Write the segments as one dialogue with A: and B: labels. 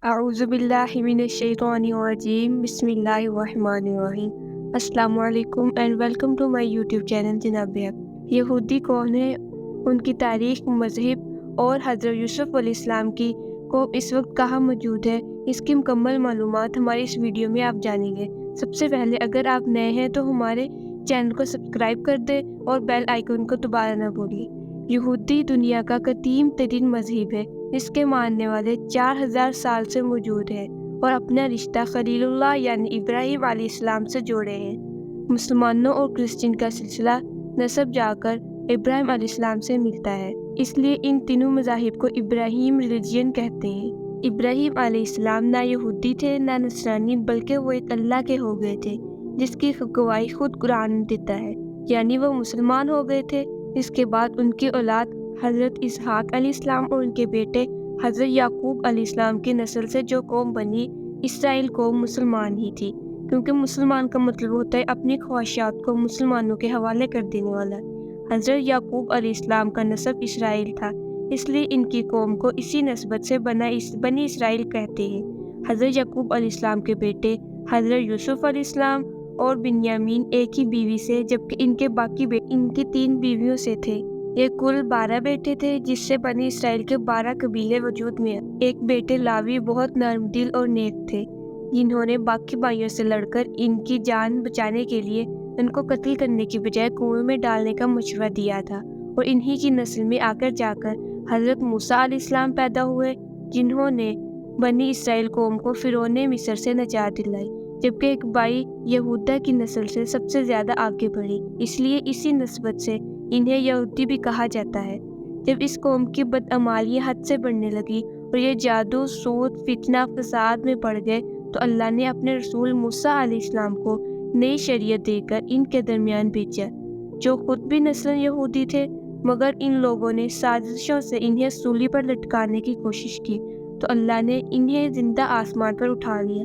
A: اعوذ باللہ من الشیطان الرجیم بسم اللہ الرحمن الرحیم۔ السلام علیکم and welcome to my YouTube channel جناب اب۔ یہودی کون ہے، ان کی تاریخ، مذہب اور حضرت یوسف علیہ السلام کی قوم اس وقت کہاں موجود ہے، اس کی مکمل معلومات ہماری اس ویڈیو میں آپ جانیں گے۔ سب سے پہلے اگر آپ نئے ہیں تو ہمارے چینل کو سبسکرائب کر دیں اور بیل آئیکن کو دبانا نہ بھولیں۔ یہودی دنیا کا قدیم ترین مذہب ہے، اس کے ماننے والے 4000 سال سے موجود ہیں اور اپنا رشتہ خلیل اللہ یعنی ابراہیم علیہ السلام سے جوڑے ہیں۔ مسلمانوں اور کرسچن کا سلسلہ نسب جا کر ابراہیم علیہ السلام سے ملتا ہے، اس لیے ان تینوں مذاہب کو ابراہیم ریلیجین کہتے ہیں۔ ابراہیم علیہ السلام نہ یہودی تھے نہ نصرانی، بلکہ وہ ایک اللہ کے ہو گئے تھے، جس کی گواہی خود قرآن دیتا ہے، یعنی وہ مسلمان ہو گئے تھے۔ اس کے بعد ان کی اولاد حضرت اسحاق علیہ السلام اور ان کے بیٹے حضرت یعقوب علیہ السلام کی نسل سے جو قوم بنی اسرائیل قوم مسلمان ہی تھی، کیونکہ مسلمان کا مطلب ہوتا ہے اپنی خواہشات کو مسلمانوں کے حوالے کر دینے والا۔ حضرت یعقوب علیہ السلام کا نسب اسرائیل تھا، اس لیے ان کی قوم کو اسی نسبت سے بنی اسرائیل کہتے ہیں۔ حضرت یعقوب علیہ السلام کے بیٹے حضرت یوسف علیہ السلام اور بنیامین ایک ہی بیوی سے، جبکہ ان کے باقی بیٹے ان کی 3 بیویوں سے تھے۔ یہ کل 12 بیٹے تھے، جس سے بنی اسرائیل کے 12 قبیلے وجود میں آئے۔ ایک بیٹے لاوی بہت نرم دل اور نیک تھے، جنہوں نے باقی بھائیوں سے لڑ کر ان کی جان بچانے کے لیے ان کو قتل کرنے کی بجائے کنویں میں ڈالنے کا مشورہ دیا تھا، اور انہی کی نسل میں جا کر حضرت موسیٰ علیہ السلام پیدا ہوئے، جنہوں نے بنی اسرائیل قوم کو فرعون مصر سے نجات دلائی، جبکہ ایک بھائی یہودا کی نسل سے سب سے زیادہ آگے بڑھی، اس لیے اسی نسبت سے انہیں یہودی بھی کہا جاتا ہے۔ جب اس قوم کی بدعمالیاں حد سے بڑھنے لگی اور یہ جادو، سود، فتنہ، فساد میں پڑ گئے، تو اللہ نے اپنے رسول موسیٰ علیہ السلام کو نئی شریعت دے کر ان کے درمیان بھیجا، جو خود بھی نسل یہودی تھے، مگر ان لوگوں نے سازشوں سے انہیں سولی پر لٹکانے کی کوشش کی، تو اللہ نے انہیں زندہ آسمان پر اٹھا لیا۔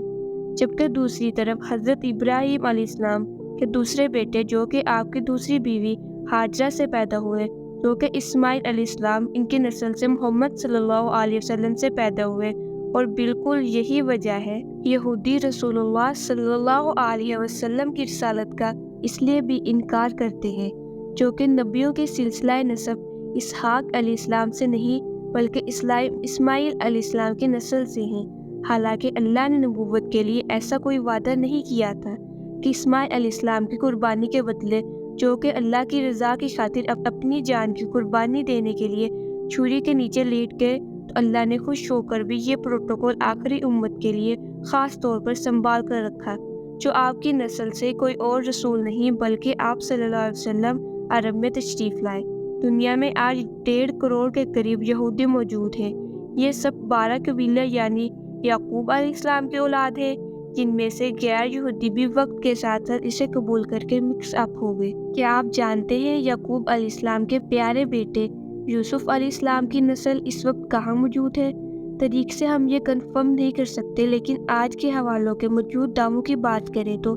A: جبکہ دوسری طرف حضرت ابراہیم علیہ السلام کے دوسرے بیٹے، جو کہ آپ کی دوسری بیوی ہاجرہ سے پیدا ہوئے، جو کہ اسماعیل علیہ السلام، ان کی نسل سے محمد صلی اللہ علیہ وسلم سے پیدا ہوئے، اور بالکل یہی وجہ ہے یہودی رسول اللہ صلی اللہ علیہ وسلم کی رسالت کا اس لیے بھی انکار کرتے ہیں، جو کہ نبیوں کے سلسلہ نسب اسحاق علیہ السلام سے نہیں بلکہ اسماعیل علیہ السلام کی نسل سے ہیں، حالانکہ اللہ نے نبوت کے لیے ایسا کوئی وعدہ نہیں کیا تھا کہ اسماعیل علیہ السلام کی قربانی کے بدلے، جو کہ اللہ کی رضا کی خاطر اپنی جان کی قربانی دینے کے لیے چھری کے نیچے لیٹ گئے، تو اللہ نے خوش ہو کر بھی یہ پروٹوکول آخری امت کے لیے خاص طور پر سنبھال کر رکھا، جو آپ کی نسل سے کوئی اور رسول نہیں بلکہ آپ صلی اللہ علیہ وسلم عرب میں تشریف لائے۔ دنیا میں آج 1.5 کروڑ کے قریب یہودی موجود ہیں۔ یہ سب 12 قبیلے یعنی یعقوب علیہ السلام کی اولاد ہیں، جن میں سے غیر یہودی بھی وقت کے ساتھ ساتھ اسے قبول کر کے مکس اپ ہو گئے۔ کیا آپ جانتے ہیں یعقوب علیہ السلام کے پیارے بیٹے یوسف علیہ السلام کی نسل اس وقت کہاں موجود ہے؟ تاریخ سے ہم یہ کنفرم نہیں کر سکتے، لیکن آج کے حوالوں کے موجود دعووں کی بات کریں تو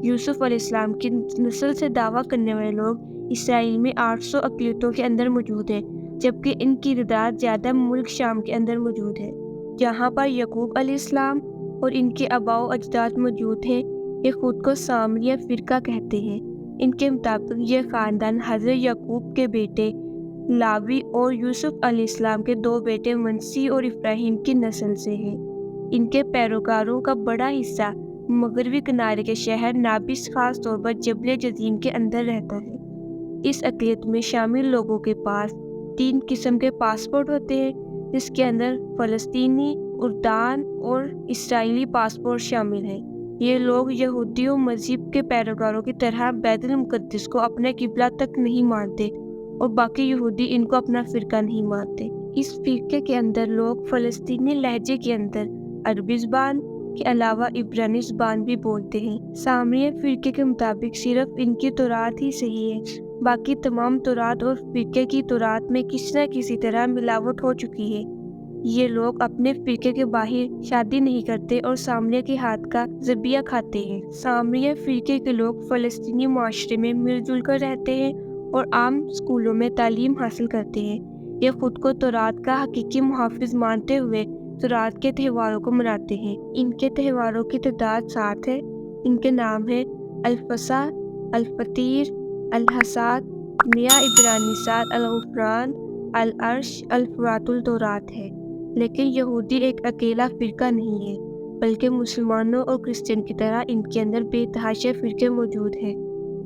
A: یوسف علیہ السلام کی نسل سے دعویٰ کرنے والے لوگ اسرائیل میں 800 اقلیتوں کے اندر موجود ہیں، جبکہ ان کی تعداد زیادہ ملک شام کے اندر موجود ہے، جہاں پر یعقوب علیہ السلام اور ان کے آباء و اجداد موجود ہیں۔ یہ خود کو سامریہ فرقہ کہتے ہیں۔ ان کے مطابق یہ خاندان حضرت یعقوب کے بیٹے لاوی اور یوسف علیہ السلام کے 2 بیٹے منسی اور ابراہیم کی نسل سے ہیں۔ ان کے پیروکاروں کا بڑا حصہ مغربی کنارے کے شہر نابلس، خاص طور پر جبل جزیم کے اندر رہتا ہے۔ اس اقلیت میں شامل لوگوں کے پاس 3 قسم کے پاسپورٹ ہوتے ہیں، جس کے اندر فلسطینی، اردن اور اسرائیلی پاسپورٹ شامل ہیں۔ یہ لوگ یہودیوں مذہب کے پیروکاروں کی طرح بیت المقدس کو اپنے قبلہ تک نہیں مانتے، اور باقی یہودی ان کو اپنا فرقہ نہیں مانتے۔ اس فرقے کے اندر لوگ فلسطینی لہجے کے اندر عربی زبان کے علاوہ عبرانی زبان بھی بولتے ہیں۔ سامریہ فرقے کے مطابق صرف ان کی تورات ہی صحیح ہے، باقی تمام تورات اور فرقے کی تورات میں کسی نہ کسی طرح ملاوٹ ہو چکی ہے۔ یہ لوگ اپنے فرقے کے باہر شادی نہیں کرتے اور سامریہ کے ہاتھ کا ذبیحہ کھاتے ہیں۔ سامریہ فرقے کے لوگ فلسطینی معاشرے میں مل جل کر رہتے ہیں اور عام اسکولوں میں تعلیم حاصل کرتے ہیں۔ یہ خود کو تورات کا حقیقی محافظ مانتے ہوئے ذرات کے تہواروں کو مناتے ہیں۔ ان کے تہواروں کی تعداد 7 ہے۔ ان کے نام ہیں الفصح، الفطیر، الحصاد، میاں عبرانی سال، الغفران، العرش، الفرات، التورات ہے۔ لیکن یہودی ایک اکیلا فرقہ نہیں ہے، بلکہ مسلمانوں اور کرسچن کی طرح ان کے اندر بے تحاشا فرقے موجود ہیں۔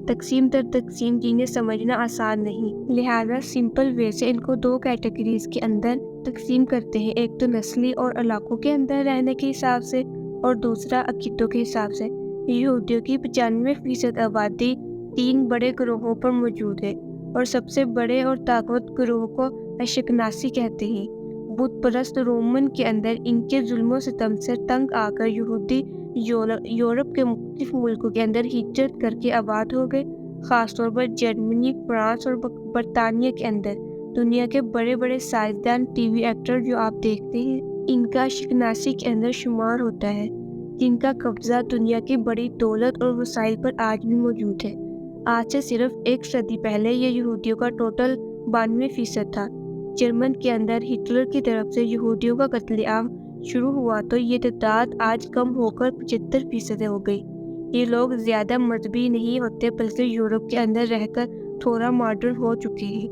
A: تقسیم در تقسیم جنہیں سمجھنا آسان نہیں، لہذا سمپل وے سے ان کو 2 کیٹیگریز کے اندر تقسیم کرتے ہیں، ایک تو نسلی اور علاقوں کے اندر رہنے کے حساب سے اور دوسرا عقیدوں کے حساب سے۔ یہودیوں کی 95% آبادی 3 بڑے گروہوں پر موجود ہے، اور سب سے بڑے اور طاقتور گروہ کو اشکناسی کہتے ہیں۔ بت پرست رومن کے اندر ان کے ظلم و ستم سے تنگ آ کر یہودی یورپ کے مختلف ملکوں کے اندر ہجرت کر کے آباد ہو گئے، خاص طور پر جرمنی، فرانس اور برطانیہ کے اندر۔ دنیا کے بڑے بڑے سائنسدان، ٹی وی ایکٹر جو آپ دیکھتے ہیں، ان کا اشکناسی کے اندر شمار ہوتا ہے، جن کا قبضہ دنیا کی بڑی دولت اور وسائل پر آج بھی موجود ہے۔ آج سے صرف 1 صدی پہلے یہ یہودیوں کا ٹوٹل 92% تھا۔ جرمن کے اندر ہٹلر کی طرف سے یہودیوں کا قتل عام شروع ہوا تو یہ تعداد آج کم ہو کر 75% ہو گئی۔ یہ لوگ زیادہ مذہبی نہیں ہوتے، بلکہ یورپ کے اندر رہ کر تھوڑا ماڈرن ہو چکے ہیں۔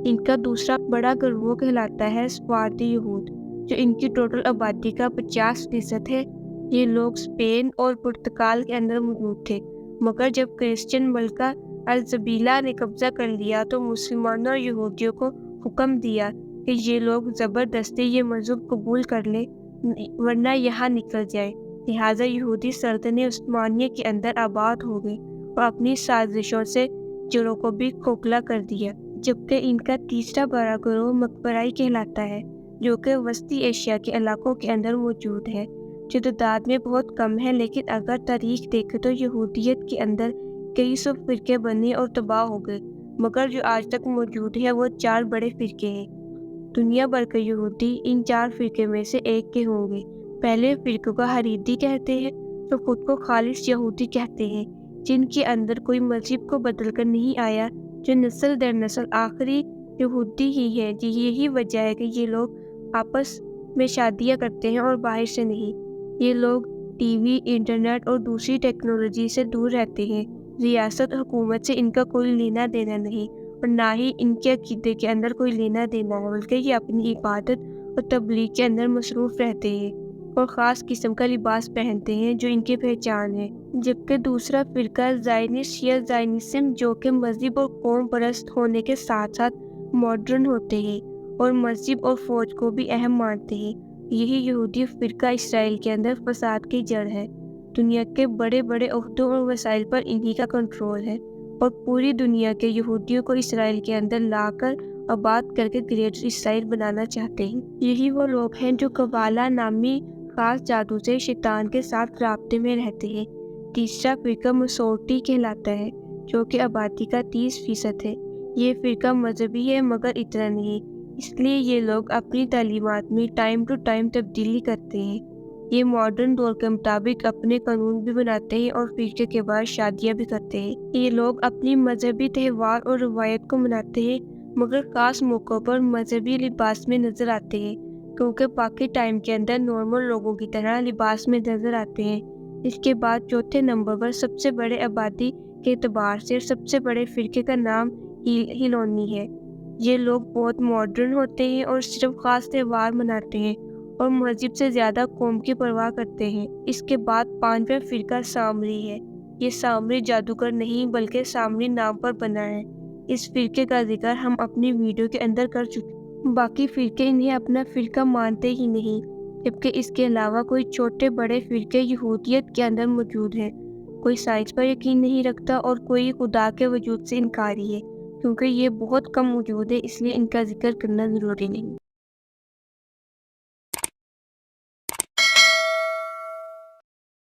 A: ان کا دوسرا بڑا گروہ کہلاتا ہے سفاردی یہود، جو ان کی ٹوٹل آبادی کا 50% ہے۔ یہ لوگ اسپین اور پرتگال کے اندر موجود تھے، مگر جب کرسچن ملکہ الزبیلا نے قبضہ کر لیا تو مسلمانوں اور یہودیوں کو حکم دیا کہ یہ لوگ زبردستی یہ مذہب قبول کر لیں ورنہ یہاں نکل جائیں۔ لہٰذا یہودی سلطنت عثمانیہ کے اندر آباد ہو گئی اور اپنی سازشوں سے جڑوں کو بھی کھوکھلا کر دیا۔ جبکہ ان کا تیسرا بڑا گروہ مقبرائی کہلاتا ہے، جو کہ وسطی ایشیا کے علاقوں کے اندر موجود ہے، جو تعداد میں بہت کم ہے، لیکن اگر تاریخ دیکھیں تو یہودیت کے اندر کئی سو فرقے بنے اور تباہ ہو گئے، مگر جو آج تک موجود ہے وہ 4 بڑے فرقے ہیں۔ دنیا بھر کے یہودی ان 4 فرقے میں سے ایک کے ہوں گے۔ پہلے فرقے کو حریدی کہتے ہیں، جو خود کو خالص یہودی کہتے ہیں، جن کے اندر کوئی مذہب کو بدل کر نہیں آیا، جو نسل در نسل آخری یہودی ہی ہے۔ یہی وجہ ہے کہ یہ لوگ آپس میں شادیاں کرتے ہیں اور باہر سے نہیں۔ یہ لوگ ٹی وی، انٹرنیٹ اور دوسری ٹیکنالوجی سے دور رہتے ہیں۔ ریاست حکومت سے ان کا کوئی لینا دینا نہیں، اور نہ ہی ان کے عقیدے کے اندر کوئی لینا دینا ہے، بلکہ یہ اپنی عبادت اور تبلیغ کے اندر مصروف رہتے ہیں اور خاص قسم کا لباس پہنتے ہیں جو ان کی پہچان ہے۔ جبکہ دوسرا فرقہ زائنسٹ یا زائنسم، جو کہ مذہب اور قوم پرست ہونے کے ساتھ ساتھ ماڈرن ہوتے ہیں اور مذہب اور فوج کو بھی اہم مانتے ہیں۔ یہی یہودی فرقہ اسرائیل کے اندر فساد کی جڑ ہے۔ دنیا کے بڑے بڑے عہدوں اور وسائل پر انہی کا کنٹرول ہے، اور پوری دنیا کے یہودیوں کو اسرائیل کے اندر لا کر آباد کر کے گریٹ اسرائیل بنانا چاہتے ہیں۔ یہی وہ لوگ ہیں جو قبالہ نامی خاص جادو سے شیطان کے ساتھ رابطے میں رہتے ہیں۔ تیسرا فرقہ مسورتی کہلاتا ہے، جو کہ آبادی کا 30% ہے۔ یہ فرقہ مذہبی ہے، مگر اتنا نہیں، اس لیے یہ لوگ اپنی تعلیمات میں ٹائم ٹو ٹائم تبدیلی کرتے ہیں۔ یہ ماڈرن دور کے مطابق اپنے قانون بھی بناتے ہیں اور فرقے کے بعد شادیاں بھی کرتے ہیں۔ یہ لوگ اپنی مذہبی تہوار اور روایت کو مناتے ہیں، مگر خاص موقعوں پر مذہبی لباس میں نظر آتے ہیں، کیونکہ باقی ٹائم کے اندر نارمل لوگوں کی طرح لباس میں نظر آتے ہیں۔ اس کے بعد چوتھے نمبر پر سب سے بڑے آبادی کے اعتبار سے سب سے بڑے فرقے کا نام ہیلونی ہے۔ یہ لوگ بہت ماڈرن ہوتے ہیں اور صرف خاص تہوار مناتے ہیں اور مذہب سے زیادہ قوم کی پرواہ کرتے ہیں۔ اس کے بعد 5واں فرقہ سامری ہے۔ یہ سامری جادوگر نہیں، بلکہ سامری نام پر بنا ہے۔ اس فرقے کا ذکر ہم اپنی ویڈیو کے اندر کر چکے ہیں۔ باقی فرقے انہیں اپنا فرقہ مانتے ہی نہیں، جبکہ اس کے علاوہ کوئی چھوٹے بڑے فرقے یہودیت کے اندر موجود ہیں۔ کوئی سائنس پر یقین نہیں رکھتا اور کوئی خدا کے وجود سے انکاری ہے۔ کیونکہ یہ بہت کم موجود ہے، اس لیے ان کا ذکر کرنا ضروری نہیں۔